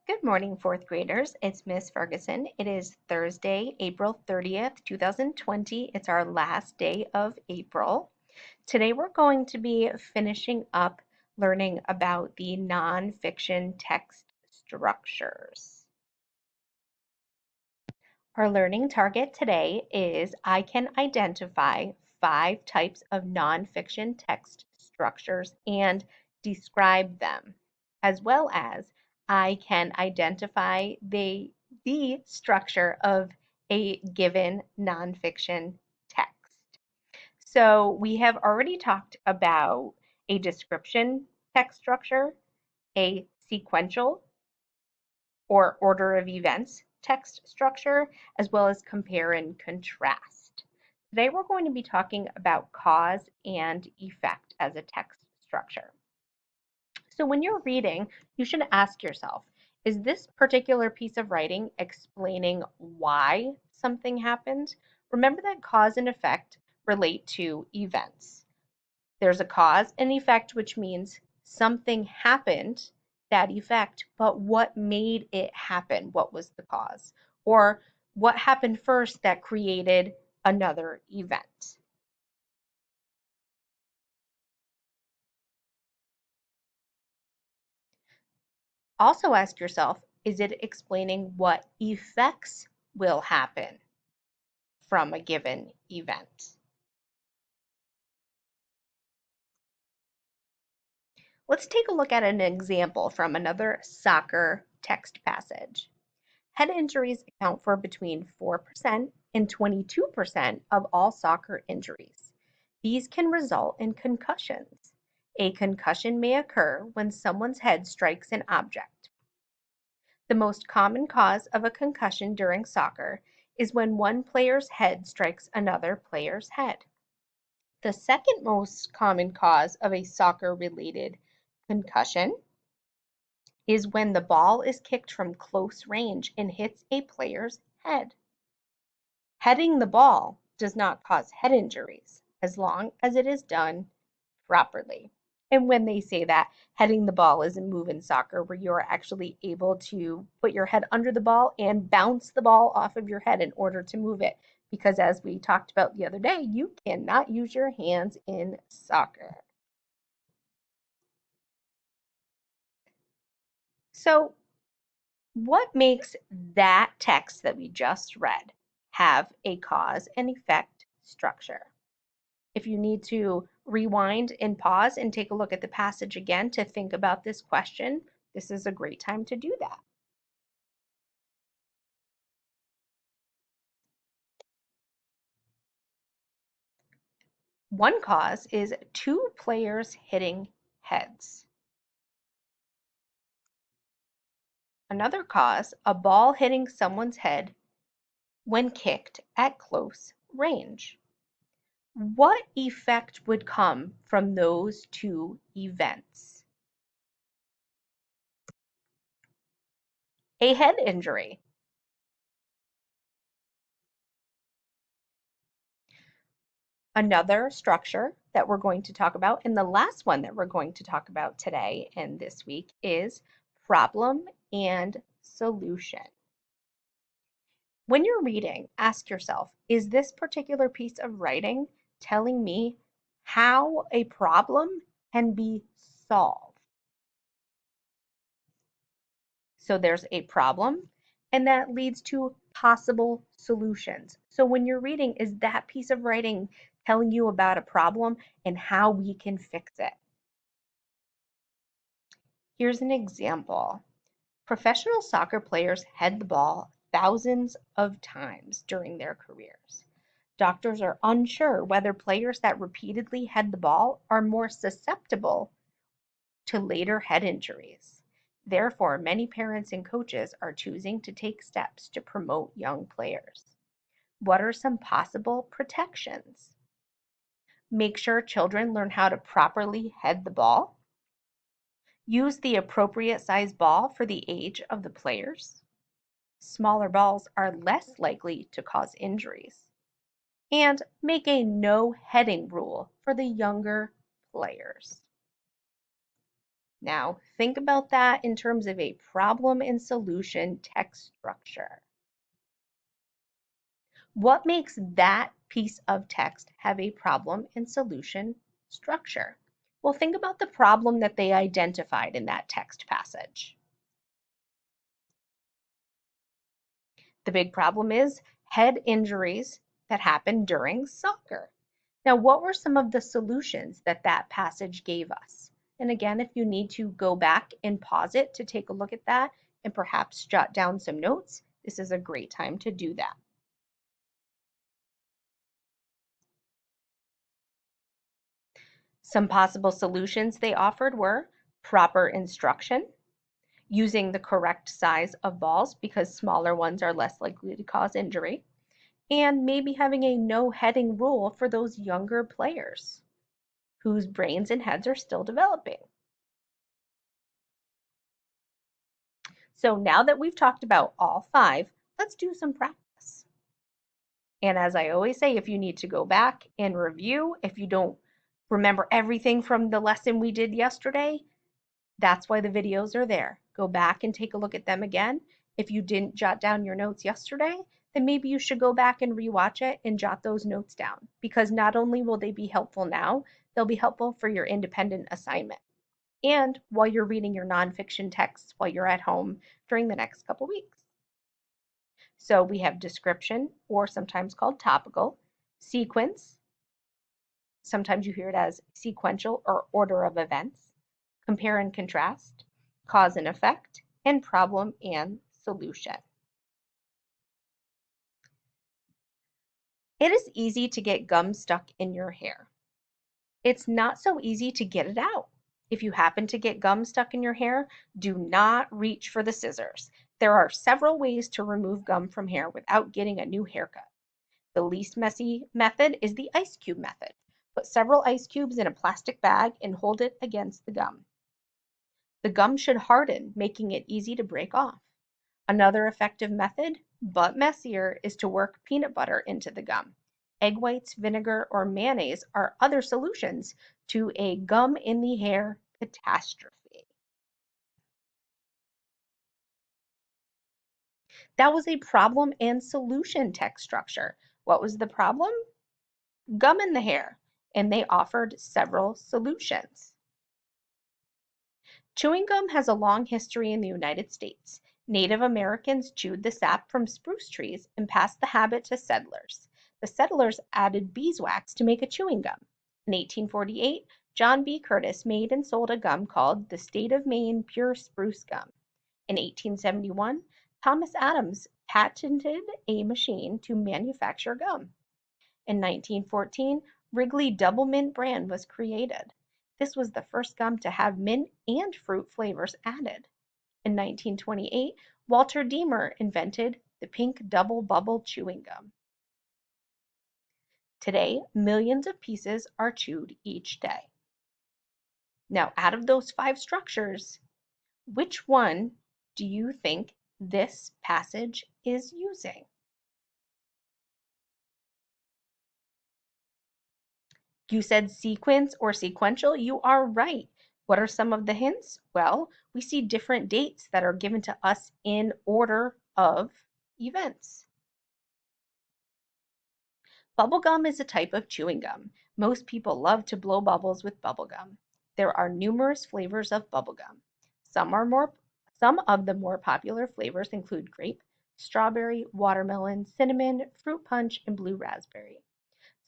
Good morning, fourth graders. It's Miss Ferguson. It is Thursday, April 30th, 2020. It's our last day of April. Today we're going to be finishing up learning about the nonfiction text structures. Our learning target today is I can identify 5 types of nonfiction text structures and describe them, as well as I can identify the structure of a given nonfiction text. So we have already talked about a description text structure, a sequential or order of events text structure, as well as compare and contrast. Today we're going to be talking about cause and effect as a text structure. So when you're reading, you should ask yourself, is this particular piece of writing explaining why something happened? Remember that cause and effect relate to events. There's a cause and effect, which means something happened, that effect, but what made it happen? What was the cause? Or what happened first that created another event? Also ask yourself, is it explaining what effects will happen from a given event? Let's take a look at an example from another soccer text passage. Head injuries account for between 4% and 22% of all soccer injuries. These can result in concussions. A concussion may occur when someone's head strikes an object. The most common cause of a concussion during soccer is when one player's head strikes another player's head. The second most common cause of a soccer-related concussion is when the ball is kicked from close range and hits a player's head. Heading the ball does not cause head injuries as long as it is done properly. And when they say that, heading the ball is a move in soccer where you're actually able to put your head under the ball and bounce the ball off of your head in order to move it. Because as we talked about the other day, you cannot use your hands in soccer. So what makes that text that we just read have a cause and effect structure? If you need to rewind and pause and take a look at the passage again to think about this question, this is a great time to do that. One cause is 2 players hitting heads. Another cause, a ball hitting someone's head when kicked at close range. What effect would come from those 2 events? A head injury. Another structure that we're going to talk about, and the last one that we're going to talk about today and this week, is problem and solution. When you're reading, ask yourself, is this particular piece of writing telling me how a problem can be solved? So there's a problem, and that leads to possible solutions. So when you're reading, is that piece of writing telling you about a problem and how we can fix it? Here's an example. Professional soccer players head the ball thousands of times during their careers. Doctors are unsure whether players that repeatedly head the ball are more susceptible to later head injuries. Therefore, many parents and coaches are choosing to take steps to promote young players. What are some possible protections? Make sure children learn how to properly head the ball. Use the appropriate size ball for the age of the players. Smaller balls are less likely to cause injuries. And make a no heading rule for the younger players. Now, think about that in terms of a problem and solution text structure. What makes that piece of text have a problem and solution structure? Well, think about the problem that they identified in that text passage. The big problem is head injuries that happen during soccer. Now, what were some of the solutions that that passage gave us? And again, if you need to go back and pause it to take a look at that and perhaps jot down some notes, this is a great time to do that. Some possible solutions they offered were proper instruction, using the correct size of balls because smaller ones are less likely to cause injury, and maybe having a no heading rule for those younger players whose brains and heads are still developing. So now that we've talked about all five, let's do some practice. And as I always say, if you need to go back and review, if you don't remember everything from the lesson we did yesterday, that's why the videos are there. Go back and take a look at them again. If you didn't jot down your notes yesterday, then maybe you should go back and rewatch it and jot those notes down, because not only will they be helpful now, they'll be helpful for your independent assignment and while you're reading your nonfiction texts while you're at home during the next couple weeks. So we have description, or sometimes called topical, sequence, sometimes you hear it as sequential or order of events, compare and contrast, cause and effect, and problem and solution. It is easy to get gum stuck in your hair. It's not so easy to get it out. If you happen to get gum stuck in your hair, do not reach for the scissors. There are several ways to remove gum from hair without getting a new haircut. The least messy method is the ice cube method. Put several ice cubes in a plastic bag and hold it against the gum. The gum should harden, making it easy to break off. Another effective method, but messier, is to work peanut butter into the gum. Egg whites, vinegar, or mayonnaise are other solutions to a gum in the hair catastrophe. That was a problem and solution text structure. What was the problem? Gum in the hair, and they offered several solutions. Chewing gum has a long history in the United States. Native Americans chewed the sap from spruce trees and passed the habit to settlers. The settlers added beeswax to make a chewing gum. In 1848, John B. Curtis made and sold a gum called the State of Maine Pure Spruce Gum. In 1871, Thomas Adams patented a machine to manufacture gum. In 1914, Wrigley Double Mint brand was created. This was the first gum to have mint and fruit flavors added. In 1928, Walter Deemer invented the pink double bubble chewing gum. Today, millions of pieces are chewed each day. Now, out of those five structures, which one do you think this passage is using? You said sequence or sequential. You are right. What are some of the hints? Well, we see different dates that are given to us in order of events. Bubblegum is a type of chewing gum. Most people love to blow bubbles with bubblegum. There are numerous flavors of bubblegum. Some of the more popular flavors include grape, strawberry, watermelon, cinnamon, fruit punch, and blue raspberry.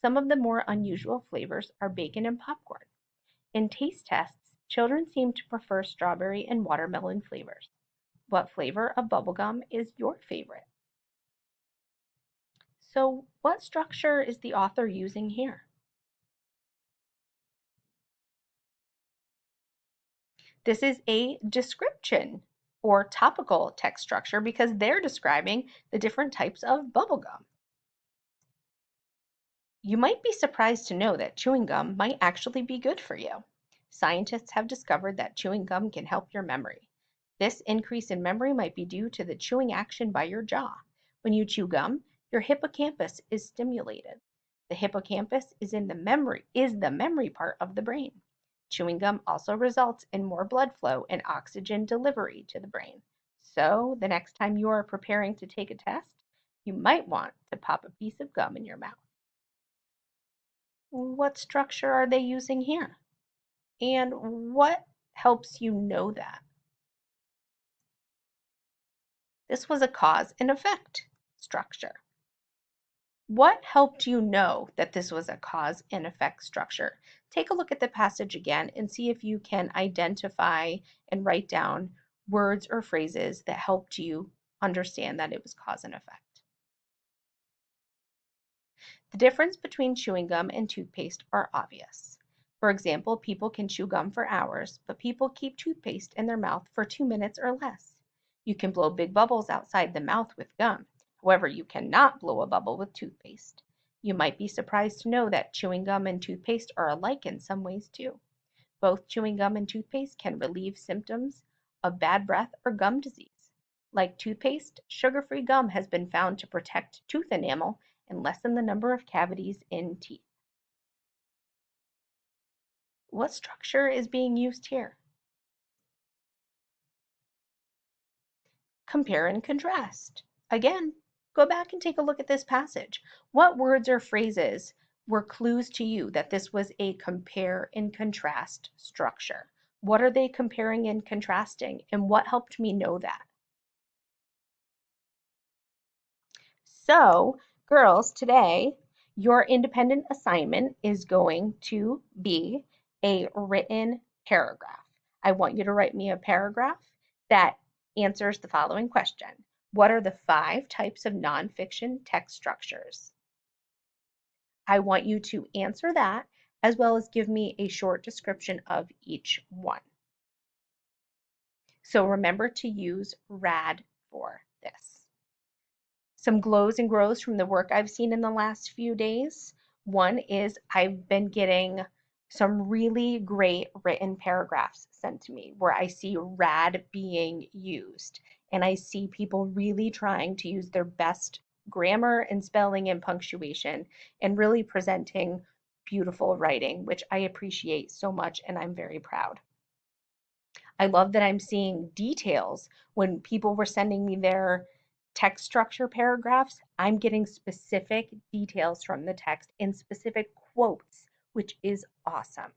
Some of the more unusual flavors are bacon and popcorn. In taste tests, children seem to prefer strawberry and watermelon flavors. What flavor of bubblegum is your favorite? So, what structure is the author using here? This is a description or topical text structure because they're describing the different types of bubblegum. You might be surprised to know that chewing gum might actually be good for you. Scientists have discovered that chewing gum can help your memory. This increase in memory might be due to the chewing action by your jaw. When you chew gum, your hippocampus is stimulated. The hippocampus is the memory part of the brain. Chewing gum also results in more blood flow and oxygen delivery to the brain. So, the next time you are preparing to take a test, you might want to pop a piece of gum in your mouth. What structure are they using here? And what helps you know that? This was a cause and effect structure. What helped you know that this was a cause and effect structure? Take a look at the passage again and see if you can identify and write down words or phrases that helped you understand that it was cause and effect. The difference between chewing gum and toothpaste are obvious. For example, people can chew gum for hours, but people keep toothpaste in their mouth for 2 minutes or less. You can blow big bubbles outside the mouth with gum. However, you cannot blow a bubble with toothpaste. You might be surprised to know that chewing gum and toothpaste are alike in some ways too. Both chewing gum and toothpaste can relieve symptoms of bad breath or gum disease. Like toothpaste, sugar-free gum has been found to protect tooth enamel and lessen the number of cavities in teeth. What structure is being used here? Compare and contrast. Again, go back and take a look at this passage. What words or phrases were clues to you that this was a compare and contrast structure? What are they comparing and contrasting, and what helped me know that? So, girls, today your independent assignment is going to be a written paragraph. I want you to write me a paragraph that answers the following question. What are the 5 types of nonfiction text structures? I want you to answer that as well as give me a short description of each one. So remember to use RAD for this. Some glows and grows from the work I've seen in the last few days. One is I've been getting some really great written paragraphs sent to me where I see RAD being used. And I see people really trying to use their best grammar and spelling and punctuation and really presenting beautiful writing, which I appreciate so much and I'm very proud. I love that I'm seeing details when people were sending me their text structure paragraphs. I'm getting specific details from the text in specific quotes, which is awesome.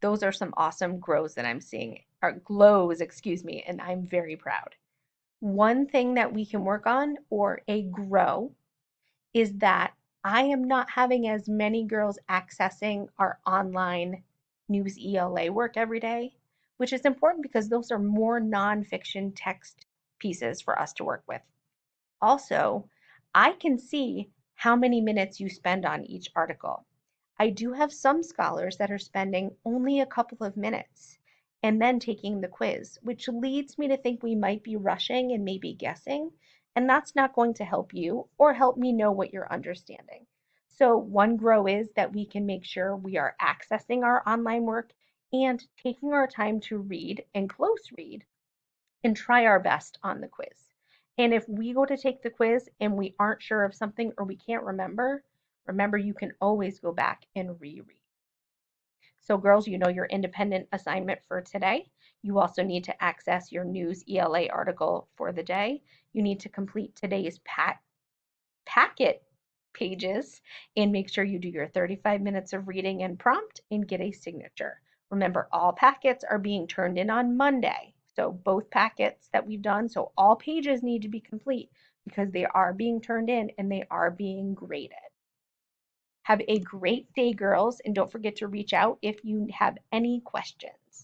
Those are some awesome grows that I'm seeing, or glows, excuse me, and I'm very proud. One thing that we can work on, or a grow, is that I am not having as many girls accessing our online news ELA work every day, which is important because those are more nonfiction text pieces for us to work with. Also, I can see how many minutes you spend on each article. I do have some scholars that are spending only a couple of minutes and then taking the quiz, which leads me to think we might be rushing and maybe guessing, and that's not going to help you or help me know what you're understanding. So one grow is that we can make sure we are accessing our online work and taking our time to read and close read and try our best on the quiz. And if we go to take the quiz and we aren't sure of something or we can't remember you can always go back and reread. So girls, you know your independent assignment for today. You also need to access your news ELA article for the day. You need to complete today's packet pages and make sure you do your 35 minutes of reading and prompt and get a signature. Remember, all packets are being turned in on Monday. So both packets that we've done, so all pages need to be complete because they are being turned in and they are being graded. Have a great day, girls, and don't forget to reach out if you have any questions.